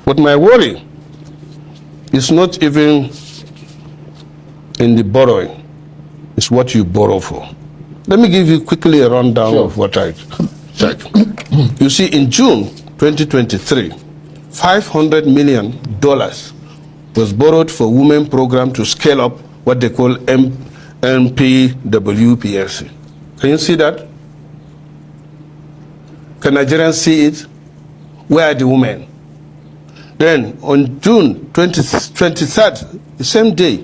But my worry is not even in the borrowing, it's what you borrow for. Let me give you quickly a rundown of what I check. You see, in June 2023, $500 million was borrowed for women program to scale up what they call NPWPLC. Can you see that? Can Nigerians see it? Where are the women? Then on June 23rd, the same day,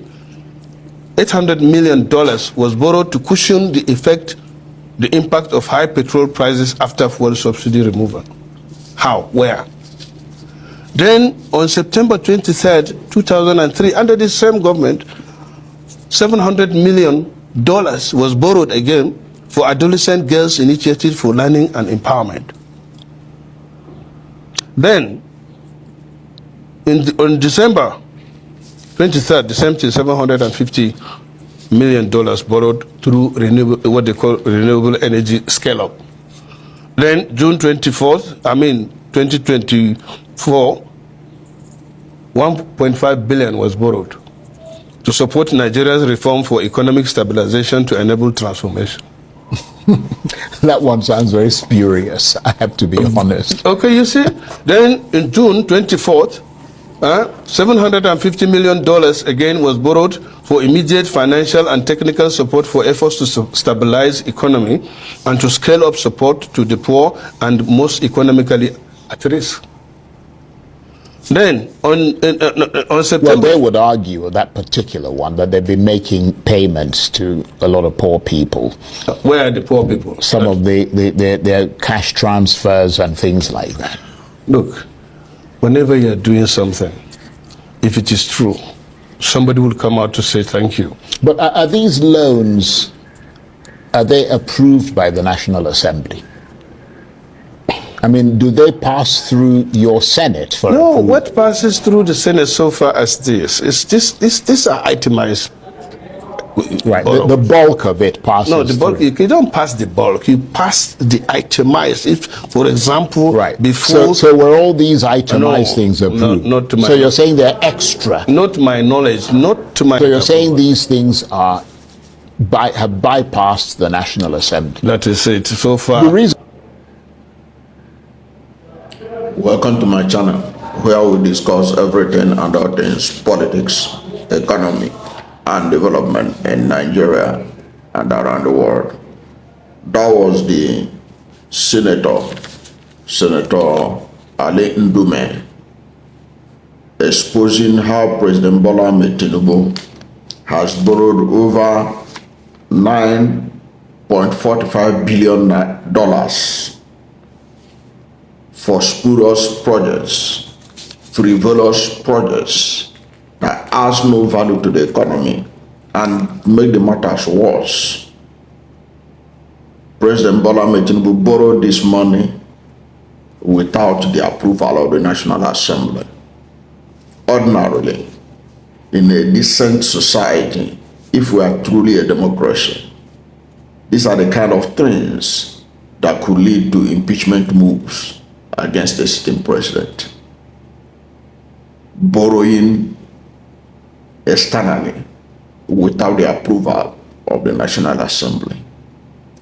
$800 million was borrowed to cushion the impact of high petrol prices after fuel subsidy removal. How? Where? Then on September 23rd, 2003, under the same government, $700 million was borrowed again for Adolescent Girls Initiative for Learning and Empowerment. Then, on December 23rd, the same thing, $750 million borrowed through what they call renewable energy scale-up. Then, June 24th, 2024, $1.5 billion was borrowed to support Nigeria's reform for economic stabilization to enable transformation. That one sounds very spurious, I have to be honest. Okay, you see? Then in June 24th, $750 million again was borrowed for immediate financial and technical support for efforts to stabilize economy and to scale up support to the poor and most economically at risk. Then on September... Well, they would argue, that particular one, that they've been making payments to a lot of poor people. Where are the poor people? Some of their cash transfers and things like that. Look, whenever you're doing something, if it is true, somebody will come out to say thank you. But are these loans, are they approved by the National Assembly? I mean, do they pass through your Senate? No, what passes through the Senate so far as this is these are itemized. Right, the bulk of it passes. No, the bulk. Through. You don't pass the bulk. You pass the itemized. If, for example, right. before. So were all these itemized things approved? Not to my. So you're saying they're extra. Not to my knowledge. Not to my. So you're saying these things are have bypassed the National Assembly. That is it. So far. The reason. Welcome to my channel, where we discuss everything and all things politics, economy, and development in Nigeria and around the world. That was the Senator Ali Ndume, exposing how President Bola Ahmed Tinubu has borrowed over $9.45 billion for spurious projects, frivolous projects that has no value to the economy and make the matters worse. President Bola Ahmed Tinubu borrowed this money without the approval of the National Assembly. Ordinarily, in a decent society, if we are truly a democracy, these are the kind of things that could lead to impeachment moves against the sitting president. Borrowing externally without the approval of the National Assembly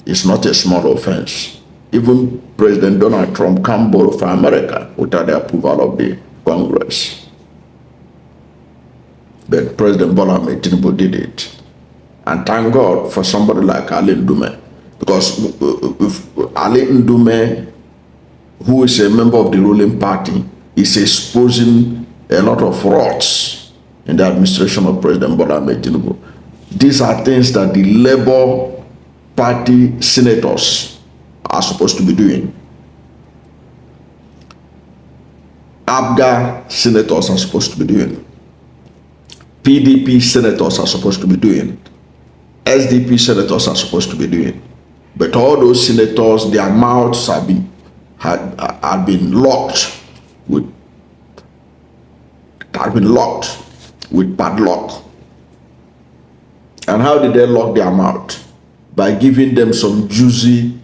is not a small offense. Even President Donald Trump can't borrow for America without the approval of the Congress. But President Bola Ahmed Tinubu did it. And thank God for somebody like Ali Ndume. Because if Ali Ndume, who is a member of the ruling party, is exposing a lot of frauds in the administration of President Bola Ahmed Tinubu. These are things that the Labour Party senators are supposed to be doing. ABGA senators are supposed to be doing. PDP senators are supposed to be doing. SDP senators are supposed to be doing. But all those senators, their mouths have been locked with padlock. And how did they lock their mouth? By giving them some juicy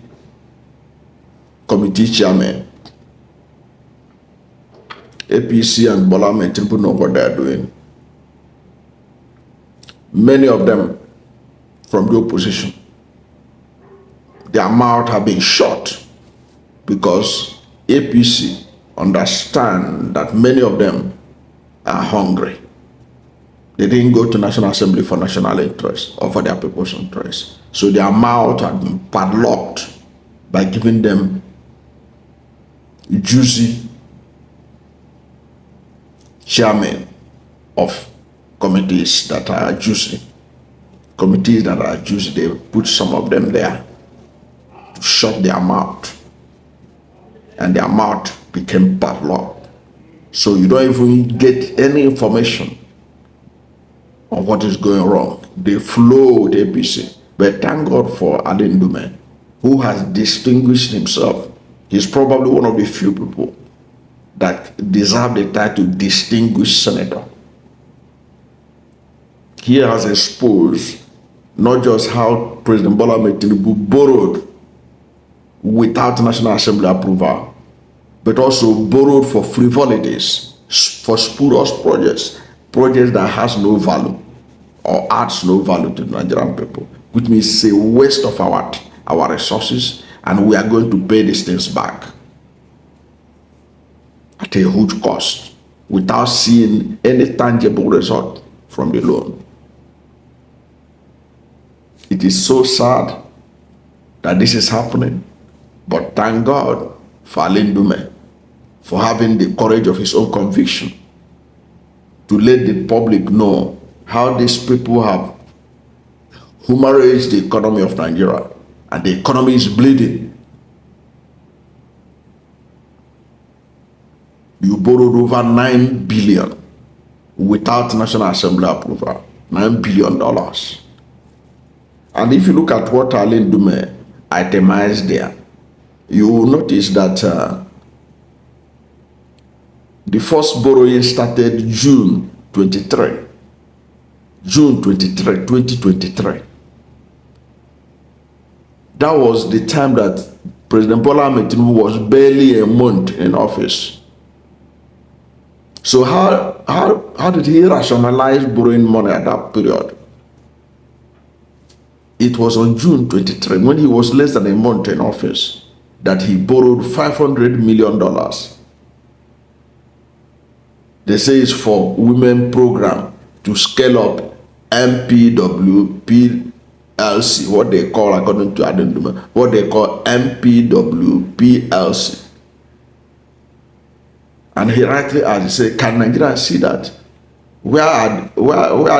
committee chairman. A APC and Bola Ahmed Tinubu know what they are doing. Many of them from the opposition, their mouth have been shut because APC understand that many of them are hungry. They didn't go to National Assembly for national interest or for their people's interest. So their mouth had been padlocked by giving them juicy chairmen of committees that are juicy. Committees that are juicy, they put some of them there to shut their mouth. And their mouth became padlocked. So you don't even get any information on what is going wrong. They flow with APC. But thank God for Ali Ndume, who has distinguished himself. He's probably one of the few people that deserve the title distinguished senator. He has exposed not just how President Bola Ahmed Tinubu borrowed without National Assembly approval, but also borrowed for frivolities, for spurious projects, projects that has no value or adds no value to the Nigerian people, which means it's a waste of our resources, and we are going to pay these things back at a huge cost without seeing any tangible result from the loan. It is so sad that this is happening, but thank God for Ali Ndume for having the courage of his own conviction to let the public know how these people have humanized the economy of Nigeria, and the economy is bleeding. You borrowed over $9 billion without National Assembly approval. $9 billion. And if you look at what Ali Ndume itemized there, you will notice that the first borrowing started June 23. June 23, 2023. That was the time that President Bola Ahmed Tinubu was barely a month in office. So how did he rationalize borrowing money at that period? It was on June 23, when he was less than a month in office, that he borrowed $500 million. They say it's for women program to scale up MPW PLC, what they call, according to Ali Ndume, what they call MPW PLC. And he rightly asked, he said, can Nigeria see that? Where are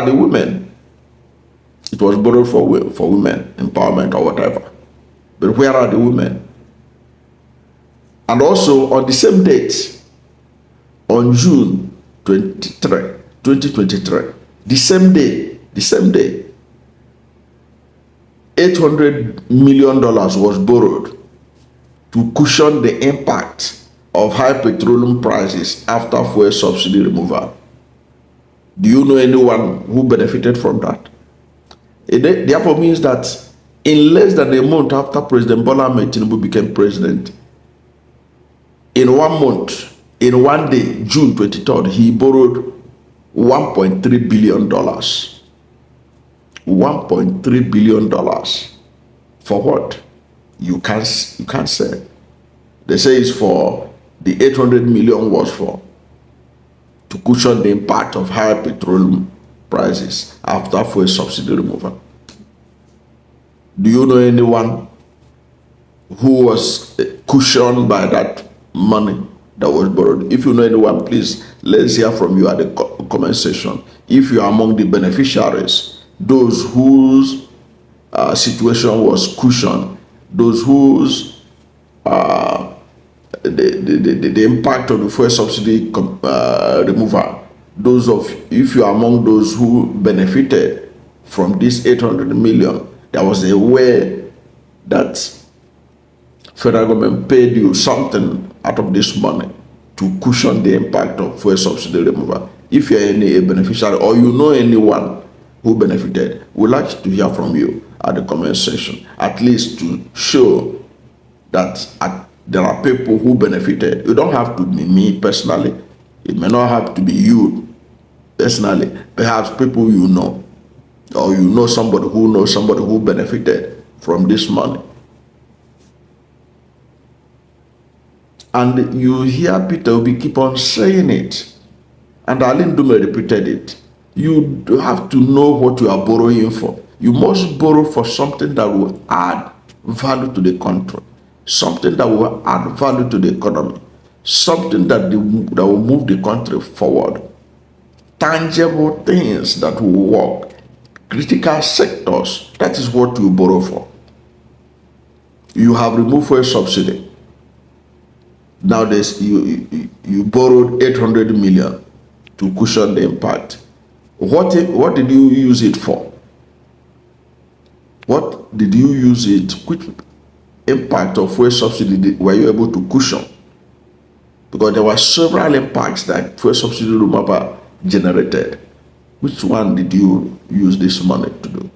the women? It was borrowed for women empowerment or whatever. But where are the women? And also on the same date, on June 23, 2023, the same day, $800 million was borrowed to cushion the impact of high petroleum prices after fuel subsidy removal. Do you know anyone who benefited from that? It therefore means that in less than a month after President Bola Ahmed Tinubu became president, in 1 month, in 1 day, June 23rd, he borrowed $1.3 billion. $1.3 billion. For what? You can't say. They say it's for the 800 million was for to cushion the impact of higher petroleum prices after fuel subsidy removal. Do you know anyone who was cushioned by that money that was borrowed? If you know anyone, please, let's hear from you at the comment section. If you are among the beneficiaries, those whose situation was cushioned, those whose the impact of the fuel subsidy removal, if you are among those who benefited from this 800 million, there was a way that federal government paid you something out of this money to cushion the impact of fuel subsidy removal. If you are a beneficiary or you know anyone who benefited, we'd like to hear from you at the comment section, at least to show that there are people who benefited. You don't have to be me personally. It may not have to be you personally, perhaps people you know, or you know somebody who benefited from this money. And you hear Peter Obi keep on saying it, and Ali Ndume repeated it. You have to know what you are borrowing for. You must borrow for something that will add value to the country, something that will add value to the economy, something that will move the country forward, tangible things that will work, critical sectors. That is what you borrow for. You have removed fuel subsidy. Now you borrowed 800 million to cushion the impact. What did you use it for? What did you use it? Which impact of fuel subsidy were you able to cushion? Because there were several impacts that fuel subsidy removal generated. Which one did you use this money to do?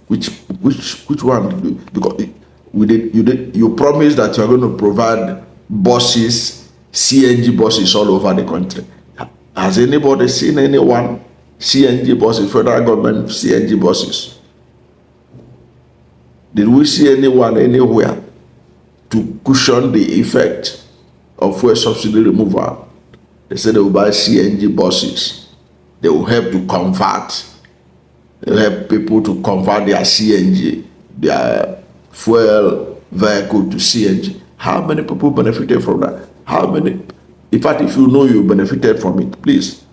Which one did you? Because you promised that you are going to provide buses, CNG buses all over the country. Has anybody seen anyone CNG buses, federal government CNG buses? Did we see anyone anywhere to cushion the effect of fuel subsidy removal? They said they will buy CNG buses. They will help to convert. They will help people to convert their CNG, their fuel vehicle to CNG. How many people benefited from that? How many? In fact, if you know you benefited from it, please,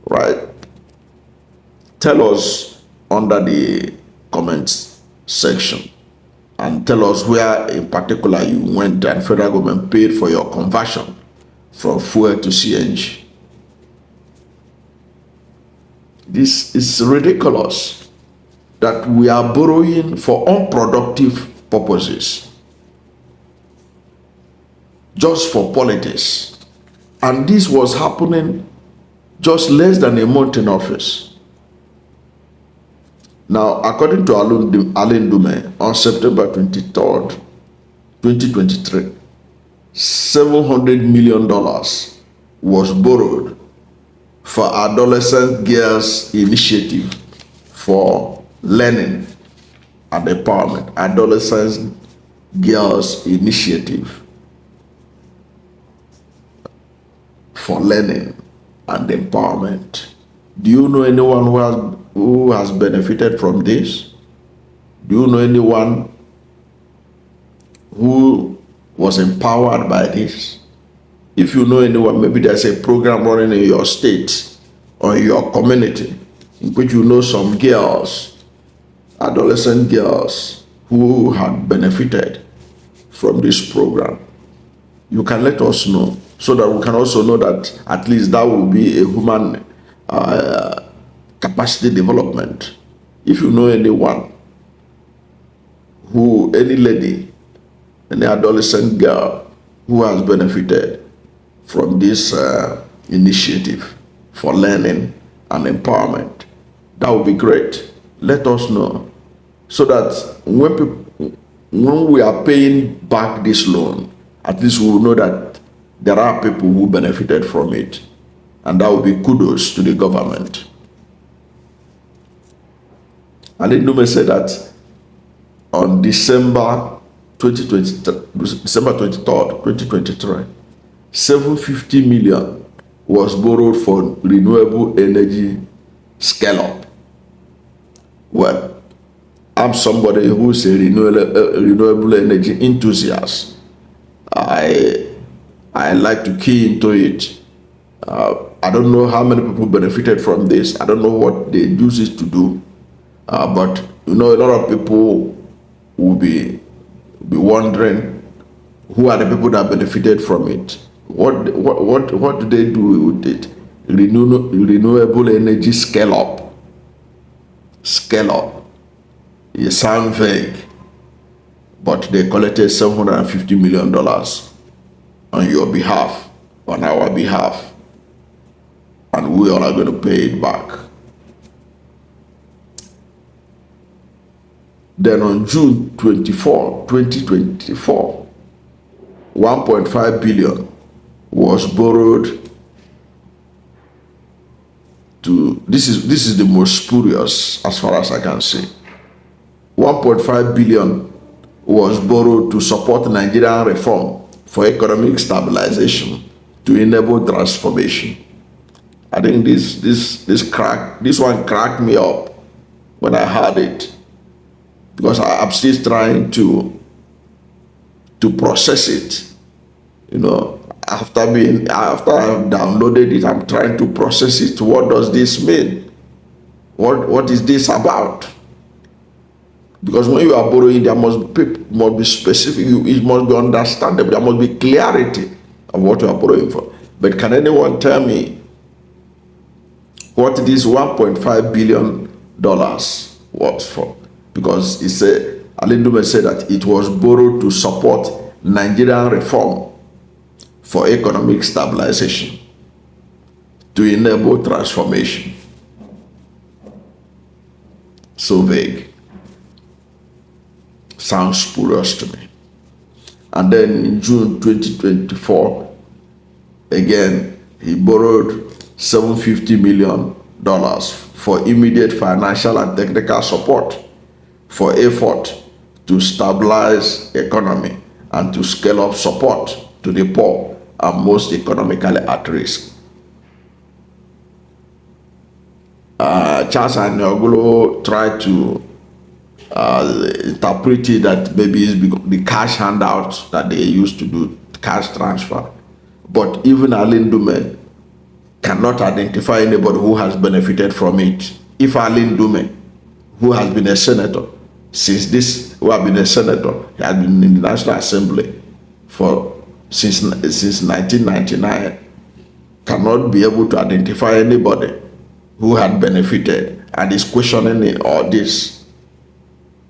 right? Tell us under the comments section and tell us where in particular you went and federal government paid for your conversion from fuel to CNG. This is ridiculous that we are borrowing for unproductive purposes, just for politics. And this was happening just less than a month in office. Now, according to Ali Ndume, on September 23rd, 2023, $700 million was borrowed for Adolescent Girls Initiative for Learning and Empowerment. Adolescent Girls Initiative for Learning and Empowerment. Do you know anyone who has benefited from this? Do you know anyone who was empowered by this? If you know anyone, maybe there's a program running in your state or in your community in which you know some girls, adolescent girls, who had benefited from this program. You can let us know so that we can also know that at least that will be a human capacity development. If you know anyone any lady, any adolescent girl who has benefited from this initiative for learning and empowerment, that would be great. Let us know so that when we are paying back this loan, at least we will know that there are people who benefited from it, and that will be kudos to the government. Ali Ndume said that on December 23rd, 2023, 750 million was borrowed for renewable energy scale-up. Well, I'm somebody who's a renewable energy enthusiast. I like to key into it. I don't know how many people benefited from this. I don't know what they use it to do. But you know, a lot of people will be wondering who are the people that benefited from it. What do they do with it? Renewable energy scale up. Scale up. It sounds vague, but they collected $750 million on your behalf, on our behalf, and we all are going to pay it back. Then on June 24, 2024, 1.5 billion was borrowed to, this is the most spurious as far as I can see. 1.5 billion was borrowed to support Nigerian reform for economic stabilization to enable transformation. I think this one cracked me up when I heard it, because I'm still trying to process it. You know, after I've downloaded it, I'm trying to process it. What does this mean? What is this about? Because when you are borrowing, there must be specific. It must be understandable. There must be clarity of what you are borrowing for. But can anyone tell me what this $1.5 billion was for? Because he said, Ali Ndume said that it was borrowed to support Nigerian reform for economic stabilization to enable transformation. So vague. Sounds spurious to me. And then in June 2024, again, he borrowed $750 million for immediate financial and technical support for effort to stabilize economy and to scale up support to the poor and most economically at risk. Charles and Ogulo tried to interpret it that maybe it's the cash handouts that they used to do, cash transfer. But even Ali Ndume cannot identify anybody who has benefited from it. If Ali Ndume, who has been a senator, he has been in the National Assembly since 1999, cannot be able to identify anybody who had benefited and is questioning all this.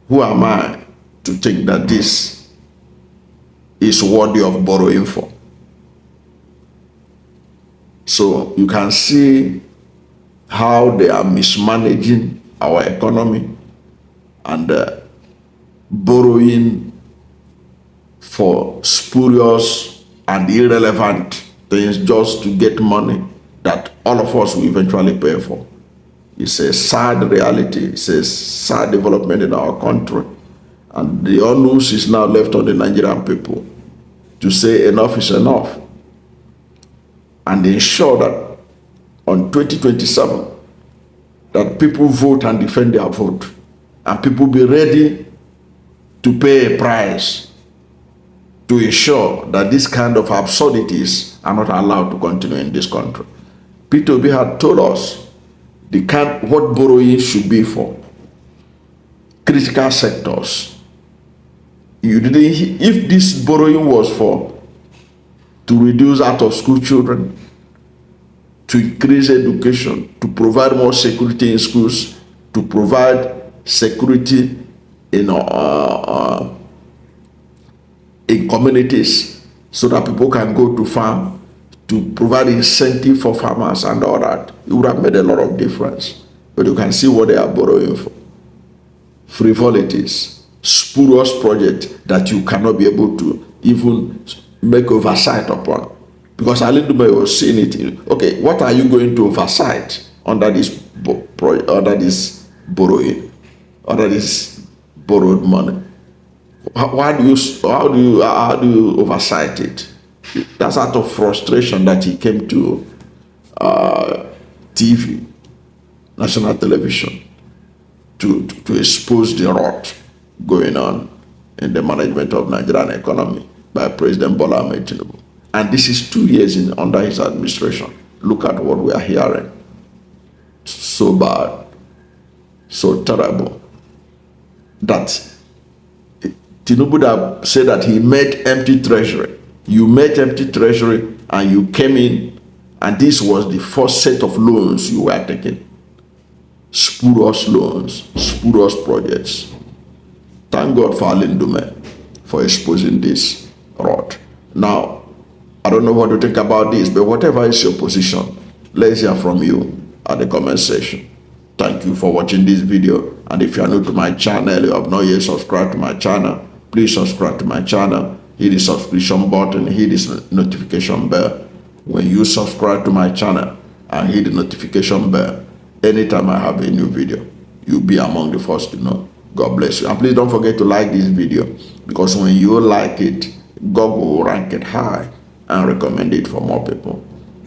Who am I to think that this is worthy of borrowing for? So you can see how they are mismanaging our economy and borrowing for spurious and irrelevant things just to get money that all of us will eventually pay for. It's a sad reality. It's a sad development in our country. And the onus is now left on the Nigerian people to say enough is enough and ensure that on 2027 that people vote and defend their vote and people be ready to pay a price to ensure that this kind of absurdities are not allowed to continue in this country. Peter Obi had told us what borrowing should be for. Critical sectors. If this borrowing was to reduce out-of-school children, to increase education, to provide more security in schools, to provide security in communities so that people can go to farm, to provide incentive for farmers and all that, it would have made a lot of difference. But you can see what they are borrowing for. Frivolities, spurious projects that you cannot be able to even make oversight upon. Because Ali Ndume was seeing it. Okay, what are you going to oversight under this borrowing, under this borrowed money? How do you oversight it? That's out of frustration that he came to TV, national television, to expose the rot going on in the management of Nigerian economy by President Bola Ahmed Tinubu. And this is 2 years under his administration. Look at what we are hearing. So bad, so terrible, that Tinubu said that he met empty treasury. You met empty treasury and you came in, and this was the first set of loans you were taking. Spurious loans, spurious projects. Thank God for Ali Ndume for exposing this rot. Now, I don't know what to think about this, but whatever is your position, let's hear from you at the comment section. Thank you for watching this video. And if you are new to my channel, you have not yet subscribed to my channel, please subscribe to my channel. Hit the subscription button, hit this notification bell when you subscribe to my channel and hit the notification bell. Anytime I have a new video, you'll be among the first to know. God bless you. And please don't forget to like this video, because when you like it, God will rank it high and recommend it for more people.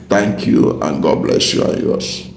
Thank you, and God bless you and yours.